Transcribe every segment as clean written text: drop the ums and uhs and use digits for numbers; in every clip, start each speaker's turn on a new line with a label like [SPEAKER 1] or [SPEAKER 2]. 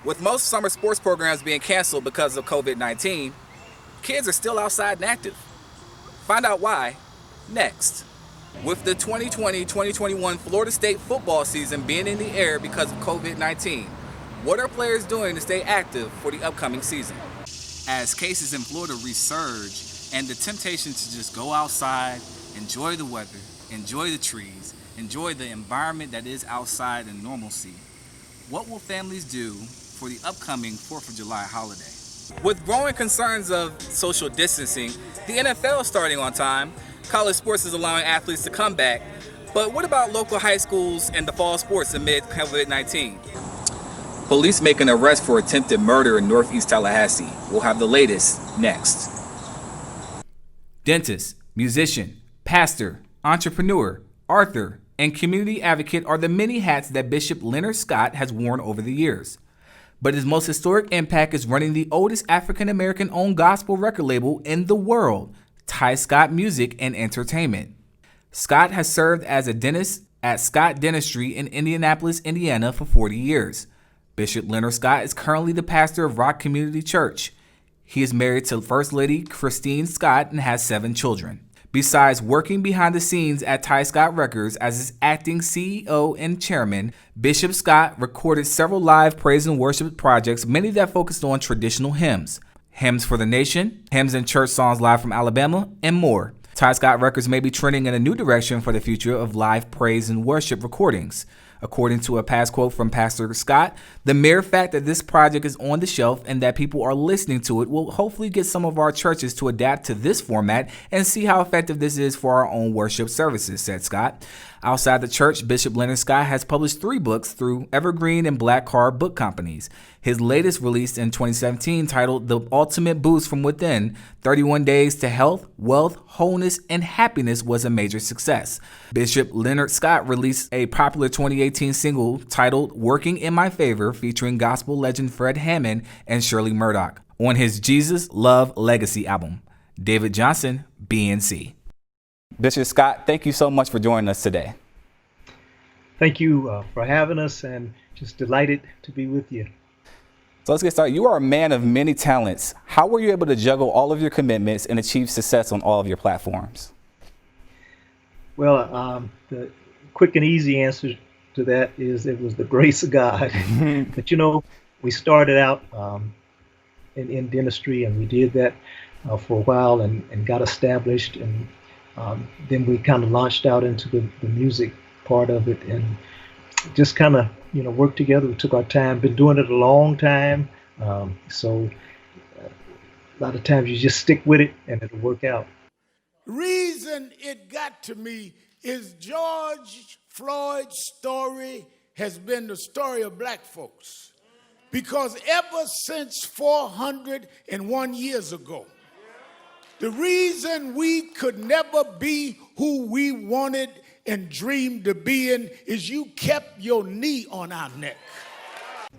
[SPEAKER 1] With most summer sports programs being canceled because of COVID-19, kids are still outside and active. Find out why next. With the 2020-2021 Florida State football season being in the air because of COVID-19, what are players doing to stay active for the upcoming season? As cases in Florida resurge and the temptation to just go outside, enjoy the weather, enjoy the trees, enjoy the environment that is outside in normalcy, what will families do for the upcoming 4th of July holiday? With growing concerns of social distancing, the NFL is starting on time, college sports is allowing athletes to come back, but what about local high schools and the fall sports amid COVID-19? Police make an arrest for attempted murder in Northeast Tallahassee. We'll have the latest next. Dentist, musician, pastor, entrepreneur, author, and community advocate are the many hats that Bishop Leonard Scott has worn over the years. But his most historic impact is running the oldest African-American owned gospel record label in the world, Ty Scott Music and Entertainment. Scott has served as a dentist at Scott Dentistry in Indianapolis, Indiana for 40 years. Bishop Leonard Scott is currently the pastor of Rock Community Church. He is married to First Lady Christine Scott and has 7 children. Besides working behind the scenes at Ty Scott Records as its acting CEO and chairman, Bishop Scott recorded several live praise and worship projects, many that focused on traditional hymns, hymns for the nation, hymns and church songs live from Alabama, and more. Ty Scott Records may be trending in a new direction for the future of live praise and worship recordings. According to a past quote from Pastor Scott, the mere fact that this project is on the shelf and that people are listening to it will hopefully get some of our churches to adapt to this format and see how effective this is for our own worship services, said Scott. Outside the church, Bishop Leonard Scott has published 3 books through Evergreen and Black Card Book Companies. His latest, released in 2017, titled The Ultimate Boost from Within, 31 Days to Health, Wealth, Wholeness, and Happiness, was a major success. Bishop Leonard Scott released a popular 2018 single titled Working in My Favor, featuring gospel legend Fred Hammond and Shirley Murdoch, on his Jesus Love Legacy album. David Johnson, BNC. Bishop Scott, thank you so much for joining us today.
[SPEAKER 2] Thank you for having us, and just delighted to be with you.
[SPEAKER 1] So let's get started. You are a man of many talents. How were you able to juggle all of your commitments and achieve success on all of your platforms?
[SPEAKER 2] Well, the quick and easy answer to that is it was the grace of God. But we started out in dentistry, and we did that for a while and got established, and then we kind of launched out into the music part of it, and just kind of worked together. We took our time, been doing it a long time, so a lot of times you just stick with it and it'll work out.
[SPEAKER 3] Reason it got to me is George Floyd's story has been the story of black folks, because ever since 401 years ago, the reason we could never be who we wanted and dreamed to be in is you kept your knee on our neck.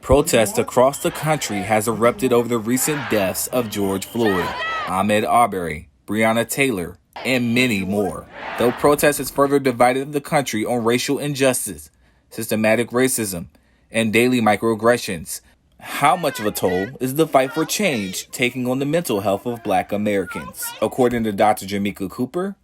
[SPEAKER 1] Protests across the country has erupted over the recent deaths of George Floyd, Ahmaud Arbery, Breonna Taylor, and many more. Though protest has further divided the country on racial injustice, systematic racism, and daily microaggressions, how much of a toll is the fight for change taking on the mental health of Black Americans? According to Dr. Jamaica Cooper,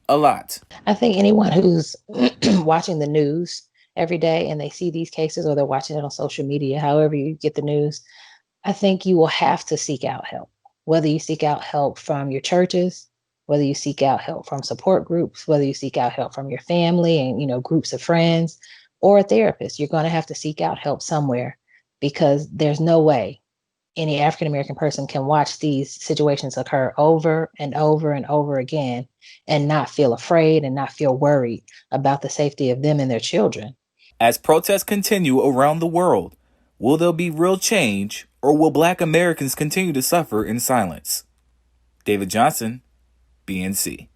[SPEAKER 1] a lot.
[SPEAKER 4] I think anyone who's watching the news every day and they see these cases, or they're watching it on social media, however you get the news, I think you will have to seek out help. Whether you seek out help from your churches, whether you seek out help from support groups, whether you seek out help from your family and groups of friends, or a therapist, you're going to have to seek out help somewhere, because there's no way any African-American person can watch these situations occur over and over and over again and not feel afraid and not feel worried about the safety of them and their children.
[SPEAKER 1] As protests continue around the world, will there be real change, or will Black Americans continue to suffer in silence? David Johnson, BNC.